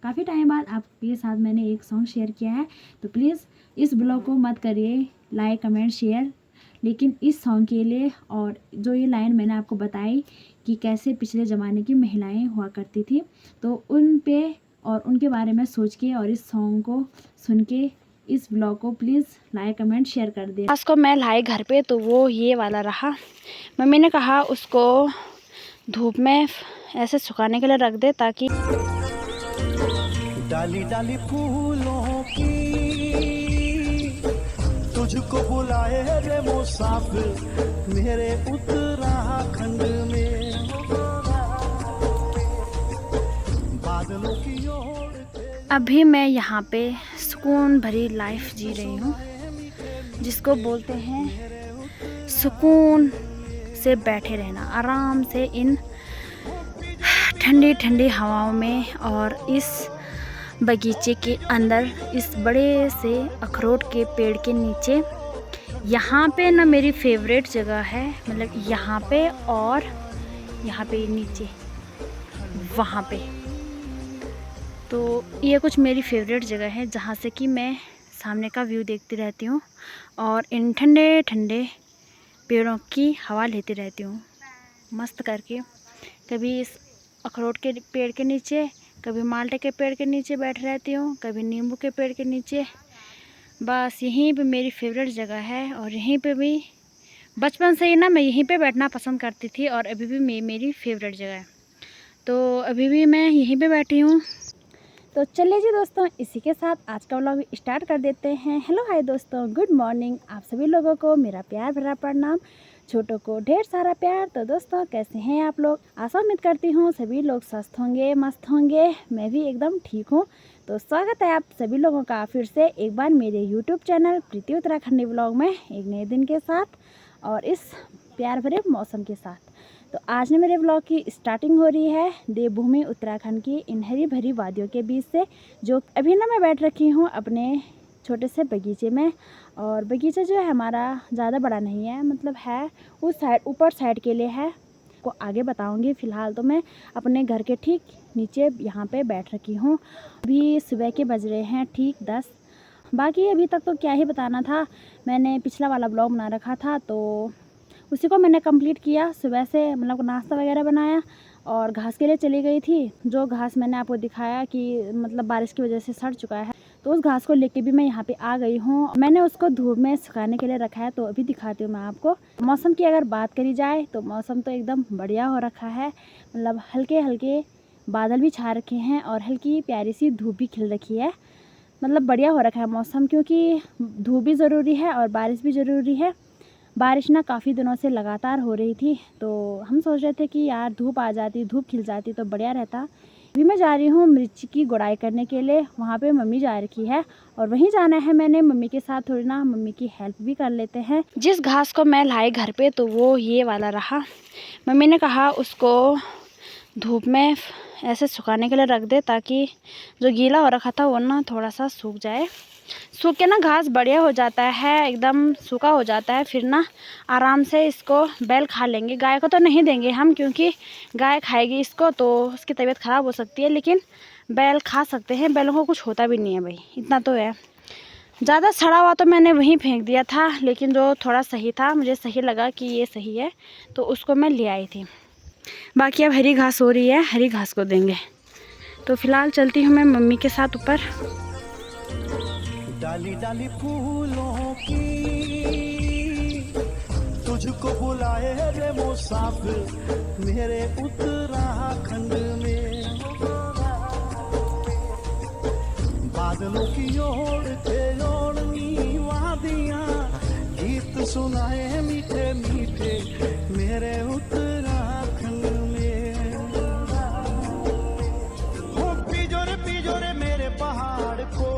काफ़ी टाइम बाद आपके साथ मैंने एक सॉन्ग शेयर किया है, तो प्लीज़ इस ब्लॉग को मत करिए लाइक कमेंट शेयर, लेकिन इस सॉन्ग के लिए और जो ये लाइन मैंने आपको बताई कि कैसे पिछले ज़माने की महिलाएं हुआ करती थी, तो उन पे और उनके बारे में सोच के और इस सॉन्ग को सुन के इस ब्लॉग को प्लीज़ लाइक कमेंट शेयर कर दे। घास को मैं लाई घर पे तो वो ये वाला रहा। मम्मी ने कहा उसको धूप में ऐसे सुखाने के लिए रख दे ताकि डाली डाली फूलों की तुझको बुलाए रे मुसाफिर मेरे उत्तराखंड में बादलों की ओर। अभी मैं यहाँ पे सुकून भरी लाइफ जी रही हूँ, जिसको बोलते हैं सुकून से बैठे रहना आराम से इन ठंडी ठंडी हवाओं में और इस बगीचे के अंदर इस बड़े से अखरोट के पेड़ के नीचे। यहाँ पे ना मेरी फेवरेट जगह है, मतलब यहाँ पे और यहाँ पे नीचे वहाँ पे, तो ये कुछ मेरी फेवरेट जगह है जहाँ से कि मैं सामने का व्यू देखती रहती हूँ और इन ठंडे ठंडे पेड़ों की हवा लेती रहती हूँ मस्त करके। कभी इस अखरोट के पेड़ के नीचे, कभी माल्टे के पेड़ के नीचे बैठ रहती हूँ, कभी नींबू के पेड़ के नीचे। बस यहीं पे मेरी फेवरेट जगह है और यहीं पे भी बचपन से ही ना मैं यहीं पे बैठना पसंद करती थी और अभी भी मेरी फेवरेट जगह है, तो अभी भी मैं यहीं पे बैठी हूँ। तो चलिए जी दोस्तों, इसी के साथ आज का व्लॉग स्टार्ट कर देते हैं। हेलो हाय दोस्तों, गुड मॉर्निंग। आप सभी लोगों को मेरा प्यार भरा प्रणाम, छोटों को ढेर सारा प्यार। तो दोस्तों कैसे हैं आप लोग? आशा उम्मीद करती हूँ सभी लोग स्वस्थ होंगे, मस्त होंगे। मैं भी एकदम ठीक हूँ। तो स्वागत है आप सभी लोगों का फिर से एक बार मेरे यूट्यूब चैनल प्रीति उत्तराखंडी व्लॉग में एक नए दिन के साथ और इस प्यार भरे मौसम के साथ। तो आज ने मेरे ब्लॉग की स्टार्टिंग हो रही है देवभूमि उत्तराखंड की इन हरी भरी वादियों के बीच से, जो अभी ना मैं बैठ रखी हूँ अपने छोटे से बगीचे में। और बगीचा जो है हमारा ज़्यादा बड़ा नहीं है, मतलब है उस साइड ऊपर साइड के लिए है, को आगे बताऊंगी। फ़िलहाल तो मैं अपने घर के ठीक नीचे यहाँ पे बैठ रखी हूँ। अभी सुबह के बज रहे हैं ठीक 10। बाकी अभी तक तो क्या ही बताना था, मैंने पिछला वाला ब्लॉग बना रखा था तो उसी को मैंने कंप्लीट किया। सुबह से मतलब नाश्ता वगैरह बनाया और घास के लिए चली गई थी। जो घास मैंने आपको दिखाया कि मतलब बारिश की वजह से सड़ चुका है, तो उस घास को लेके भी मैं यहाँ पे आ गई हूँ। मैंने उसको धूप में सुखाने के लिए रखा है, तो अभी दिखाती हूँ मैं आपको। मौसम की अगर बात करी जाए तो मौसम तो एकदम बढ़िया हो रखा है, मतलब हल्के हल्के बादल भी छा रखे हैं और हल्की प्यारी सी धूप भी खिल रखी है। मतलब बढ़िया हो रखा है मौसम, क्योंकि धूप भी ज़रूरी है और बारिश भी ज़रूरी है। बारिश ना काफ़ी दिनों से लगातार हो रही थी, तो हम सोच रहे थे कि यार धूप आ जाती, धूप खिल जाती तो बढ़िया रहता। अभी मैं जा रही हूँ मिर्ची की गुड़ाई करने के लिए, वहाँ पे मम्मी जा रखी है और वहीं जाना है मैंने मम्मी के साथ। थोड़ी ना मम्मी की हेल्प भी कर लेते हैं। जिस घास को मैं लाई घर पे तो वो ये वाला रहा। मम्मी ने कहा उसको धूप में ऐसे सुखाने के लिए रख दे ताकि जो गीला हो रखा था वो ना थोड़ा सा सूख जाए। सूख के ना घास बढ़िया हो जाता है, एकदम सूखा हो जाता है। फिर ना आराम से इसको बैल खा लेंगे। गाय को तो नहीं देंगे हम, क्योंकि गाय खाएगी इसको तो उसकी तबीयत ख़राब हो सकती है, लेकिन बैल खा सकते हैं। बैलों को कुछ होता भी नहीं है भाई, इतना तो है। ज़्यादा सड़ा हुआ तो मैंने वहीं फेंक दिया था, लेकिन जो थोड़ा सही था, मुझे सही लगा कि ये सही है, तो उसको मैं ले आई थी। बाकी अब हरी घास हो रही है, हरी घास को देंगे। तो फिलहाल चलती हूँ मैं मम्मी के साथ ऊपर। डाली डाली फूलों की तुझको बुलाए रे मुसाफिर मेरे उत्तराखंड में बादलों की ओर थे ओढ़नी वादियां गीत सुनाए मीठे मीठे मेरे उत्तराखंड में। हो पिजोरे मेरे पहाड़ को,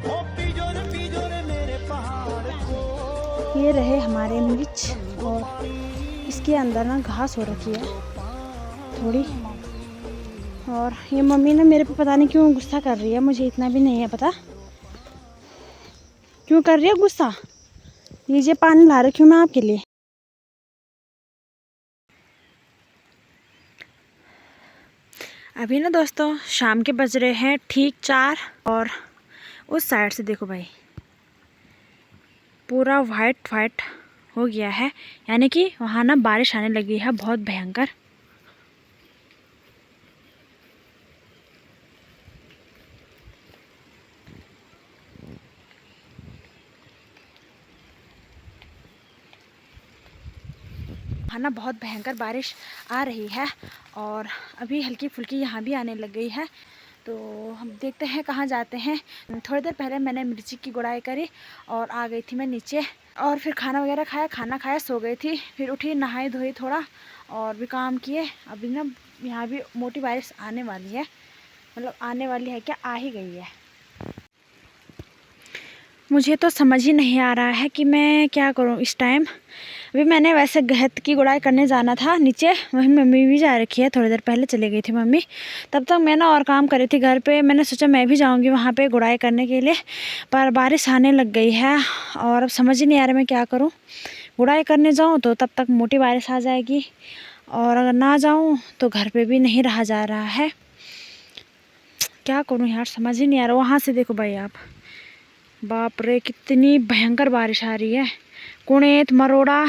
हो पिजोरे मेरे पहाड़ को। ये रहे हमारे मिर्च और इसके अंदर ना घास हो रखी है थोड़ी। और ये मम्मी ने मेरे पे पता नहीं क्यों गुस्सा कर रही है, मुझे इतना भी नहीं है पता क्यों कर रही है गुस्सा। लीजिए पानी ला रखी हूँ मैं आपके लिए। अभी ना दोस्तों शाम के बज रहे हैं ठीक 4 और उस साइड से देखो भाई पूरा वाइट वाइट हो गया है, यानी कि वहाँ ना बारिश आने लगी है बहुत भयंकर। वहाँ ना बहुत भयंकर बारिश आ रही है और अभी हल्की फुल्की यहाँ भी आने लग गई है। तो हम देखते हैं कहाँ जाते हैं। थोड़ी देर पहले मैंने मिर्ची की गुड़ाई करी और आ गई थी मैं नीचे और फिर खाना वगैरह खाया, खाना खाया, सो गई थी। फिर उठी, नहाई धोई थोड़ा और भी काम किए। अभी ना यहाँ भी मोटी बारिश आने वाली है, मतलब आने वाली है क्या, आ ही गई है। मुझे तो समझ ही नहीं आ रहा है कि मैं क्या करूँ इस टाइम। अभी मैंने वैसे गहत की गुड़ाई करने जाना था नीचे, वहीं मम्मी भी जा रखी है, थोड़ी देर पहले चली गई थी मम्मी। तब तक मैं ना और काम कर रही थी घर पे। मैंने सोचा मैं भी जाऊंगी वहाँ पे गुड़ाई करने के लिए, पर बारिश आने लग गई है और अब समझ ही नहीं आ रहा मैं क्या करूँ। गुड़ाई करने जाऊँ तो तब तक मोटी बारिश आ जाएगी और अगर ना जाऊँ तो घर पर भी नहीं रहा जा रहा है। क्या करूँ यार, समझ ही नहीं आ रहा। वहाँ से देखो भाई आप, बाप रे कितनी भयंकर बारिश आ रही है। कुणेत, मरोड़ा,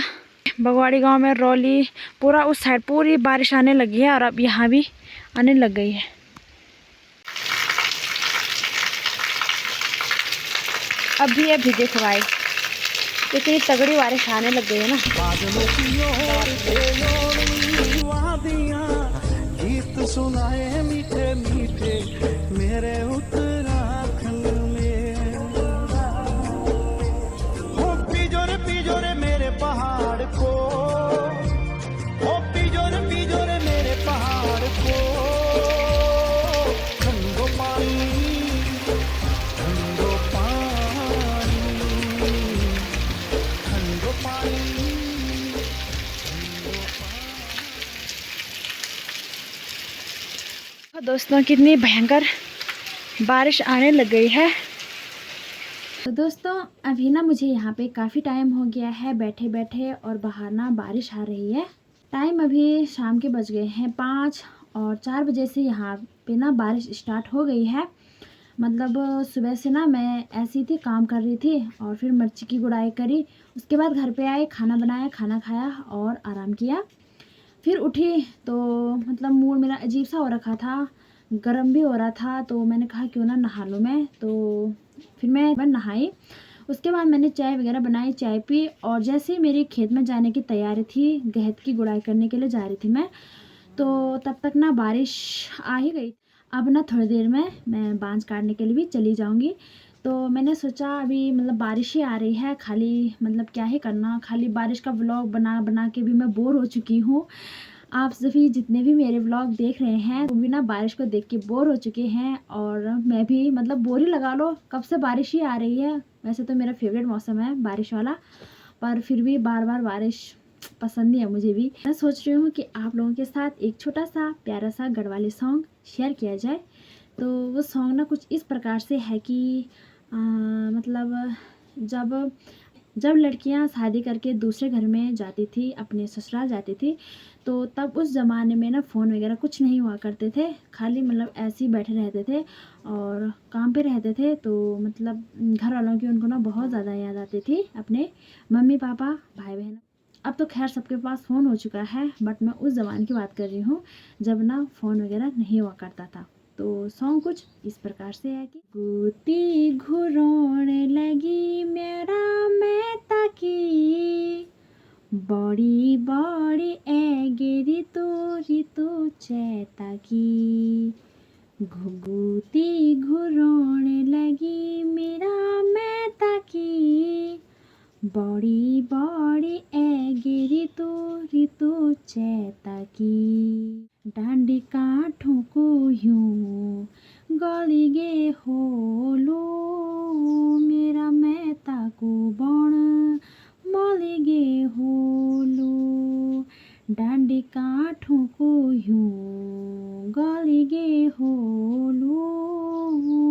बगवाड़ी गांव में, रौली, पूरा उस साइड पूरी बारिश आने लगी है और अब यहाँ भी आने लग गई है। अभी देखो भाई इतनी तगड़ी बारिश आने लग गई है ना। बादलों की ओर वादियां गीत सुनाए मीठे मीठे मेरे उत्तराखंड में। हो पिजोरे मेरे पहाड़ को, हो पिजोरे मेरे पहाड़ को। ठंडो पानी, ठंडो पानी, ठंडो पानी। दोस्तों कितनी भयंकर बारिश आने लग गई है। तो दोस्तों अभी ना मुझे यहाँ पे काफ़ी टाइम हो गया है बैठे बैठे और बाहर ना बारिश आ रही है। टाइम अभी शाम के बज गए हैं 5 और 4 बजे से यहाँ पे ना बारिश स्टार्ट हो गई है। मतलब सुबह से ना मैं ऐसी थी, काम कर रही थी और फिर मिर्ची की गुड़ाई करी। उसके बाद घर पे आए, खाना बनाया, खाना खाया और आराम किया। फिर उठी तो मतलब मूड मेरा अजीब सा हो रखा था, गर्म भी हो रहा था, तो मैंने कहा क्यों ना नहा लूँ मैं। तो फिर मैं नहाई। उसके बाद मैंने चाय वगैरह बनाई, चाय पी और जैसे ही मेरी खेत में जाने की तैयारी थी, गहत की गुड़ाई करने के लिए जा रही थी मैं, तो तब तक ना बारिश आ ही गई। अब ना थोड़ी देर में मैं बांज काटने के लिए भी चली जाऊंगी। तो मैंने सोचा अभी मतलब बारिश ही आ रही है, खाली मतलब क्या ही करना, खाली बारिश का व्लॉग बना बना के भी मैं बोर हो चुकी हूँ। आप सभी जितने भी मेरे व्लॉग देख रहे हैं वो भी ना बारिश को देख के बोर हो चुके हैं और मैं भी, मतलब बोर ही लगा लो, कब से बारिश ही आ रही है। वैसे तो मेरा फेवरेट मौसम है बारिश वाला, पर फिर भी बार बार बारिश पसंद नहीं है मुझे भी। मैं सोच रही हूँ कि आप लोगों के साथ एक छोटा सा प्यारा सा गढ़वाली सॉन्ग शेयर किया जाए। तो वो सॉन्ग ना कुछ इस प्रकार से है कि मतलब जब लड़कियां शादी करके दूसरे घर में जाती थी, अपने ससुराल जाती थी, तो तब उस ज़माने में ना फ़ोन वगैरह कुछ नहीं हुआ करते थे, खाली मतलब ऐसे ही बैठे रहते थे और काम पे रहते थे। तो मतलब घर वालों की उनको ना बहुत ज़्यादा याद आती थी, अपने मम्मी पापा भाई बहन। अब तो खैर सबके पास फ़ोन हो चुका है, बट मैं उस ज़माने की बात कर रही हूँ जब ना फ़ोन वगैरह नहीं हुआ करता था। तो सॉन्ग कुछ इस प्रकार से है कि गोती घुरोण लगी मेरा मैं ताकी, बड़ी बड़ी एगे ऋतु चैता की, घुघुती घुरोण लगी मेरा मैं ताकी, बड़ी बड़ी एगे ऋतु चैता की, डांडी काठों को यूं गली गे होलो, मेरा मैं ताको बण मली गे होलो, डांडी काठों को यूं गली गे होलो,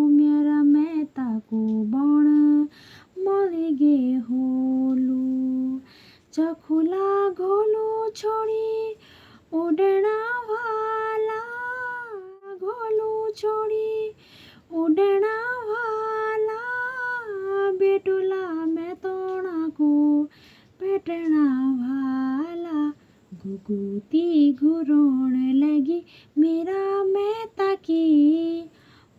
मेरा मैं ताको बण मली गे होलो, चखुला घोलो छोड़ी उड़ना वाला, छोड़ी उड़ना वाला बेटुला मैं तोड़ा को बैठना वाला घुघुती घुरोण लगी मेरा मैं ताकी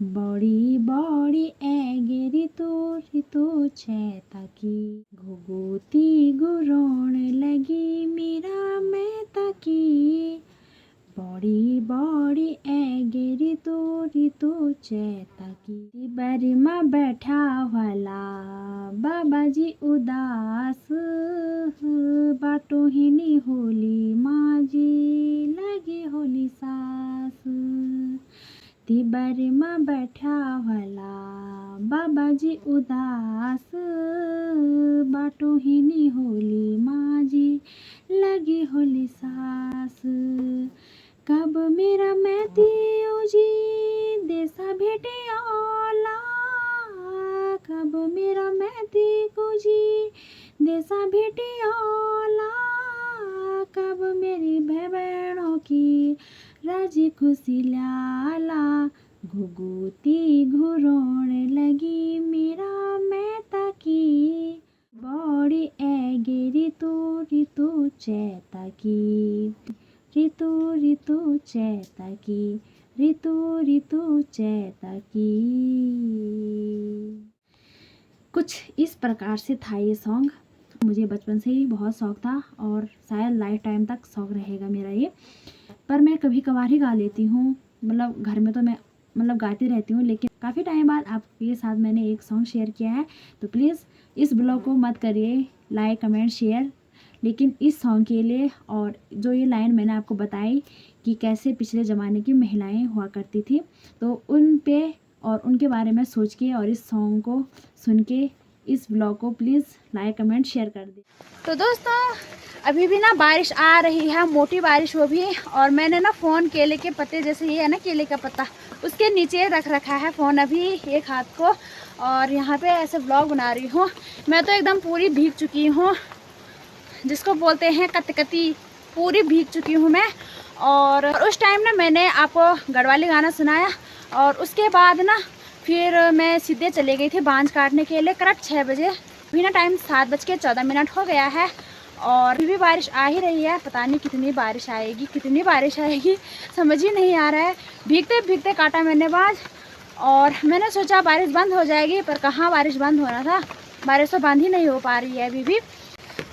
बड़ी बड़ी ऐगे ऋतु छैता की घुघुती घुरोण लगी मेरा मैं ताकी बड़ी बड़ी ऐगे ऋतु छैता की बरिमा बैठा वाला बाबा जी उदास बाटो हिनी होली माँ जी लगी होली सास तिबारी में बैठा वाला बाबा जी उदास बाटो हिनी होली माँ जी लगी होली सास कब मेरा मैतियो जी देसा भेटे ओला कब मेरा मैती को जी देसा भेटे ओला कब मेरी बहनों की राजी खुशी लाला घुघुती घुरोण लगी मेरा मैं ताकी बड़ी ऐगे ऋतु छैता की ऋतु छैता की ऋतु छैता की। कुछ इस प्रकार से था ये सॉन्ग। मुझे बचपन से ही बहुत शौक़ था और शायद लाइफ टाइम तक शौक़ रहेगा मेरा ये, पर मैं कभी कभार ही गा लेती हूँ। मतलब घर में तो मैं गाती रहती हूँ, लेकिन काफ़ी टाइम बाद आपके साथ मैंने एक सॉन्ग शेयर किया है। तो प्लीज़ इस ब्लॉग को मत करिए लाइक कमेंट शेयर, लेकिन इस सॉन्ग के लिए और जो ये लाइन मैंने आपको बताई कि कैसे पिछले ज़माने की महिलाएं हुआ करती थी, तो उन पे और उनके बारे में सोच के और इस सॉन्ग को सुन के इस ब्लॉग को प्लीज़ लाइक कमेंट शेयर कर दें। तो दोस्तों अभी भी ना बारिश आ रही है, मोटी बारिश वो भी, और मैंने ना फ़ोन केले के पत्ते, जैसे ये है ना केले का पत्ता, उसके नीचे रख रखा है फ़ोन अभी एक हाथ को, और यहाँ पे ऐसे व्लॉग बना रही हूँ। मैं तो एकदम पूरी भीग चुकी हूँ, जिसको बोलते हैं कतकती, पूरी भीग चुकी हूँ मैं। और उस टाइम ना मैंने आपको गढ़वाली गाना सुनाया, और उसके बाद ना फिर मैं सीधे चले गई थी बांझ काटने के लिए करेक्ट 6 बजे। अभी ना टाइम 7:14 हो गया है और अभी भी बारिश आ ही रही है। पता नहीं कितनी बारिश आएगी समझ ही नहीं आ रहा है। भीगते भीगते काटा मैंने बांझ, और मैंने सोचा बारिश बंद हो जाएगी, पर कहाँ बारिश बंद होना था, बारिश तो बंद ही नहीं हो पा रही है अभी भी।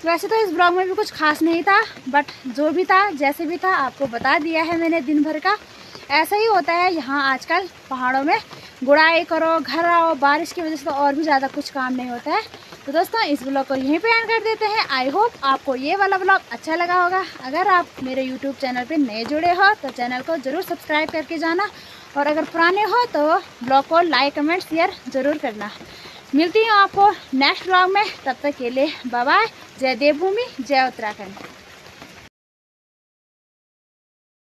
वैसे तो इस ब्लॉग में भी कुछ खास नहीं था, बट जो भी था जैसे भी था आपको बता दिया है मैंने दिन भर का। ऐसा ही होता है यहाँ आजकल पहाड़ों में, गुड़ाई करो, घर आओ, बारिश की वजह से तो और भी ज़्यादा कुछ काम नहीं होता है। तो दोस्तों इस ब्लॉग को यहीं पे एंड कर देते हैं। आई होप आपको ये वाला ब्लॉग अच्छा लगा होगा। अगर आप मेरे यूट्यूब चैनल पे नए जुड़े हो तो चैनल को ज़रूर सब्सक्राइब करके जाना, और अगर पुराने हो तो ब्लॉग को लाइक कमेंट शेयर ज़रूर करना। मिलती हूँ आपको नेक्स्ट ब्लॉग में, तब तक के लिए बाय बाय। जय देवभूमि, जय उत्तराखंड।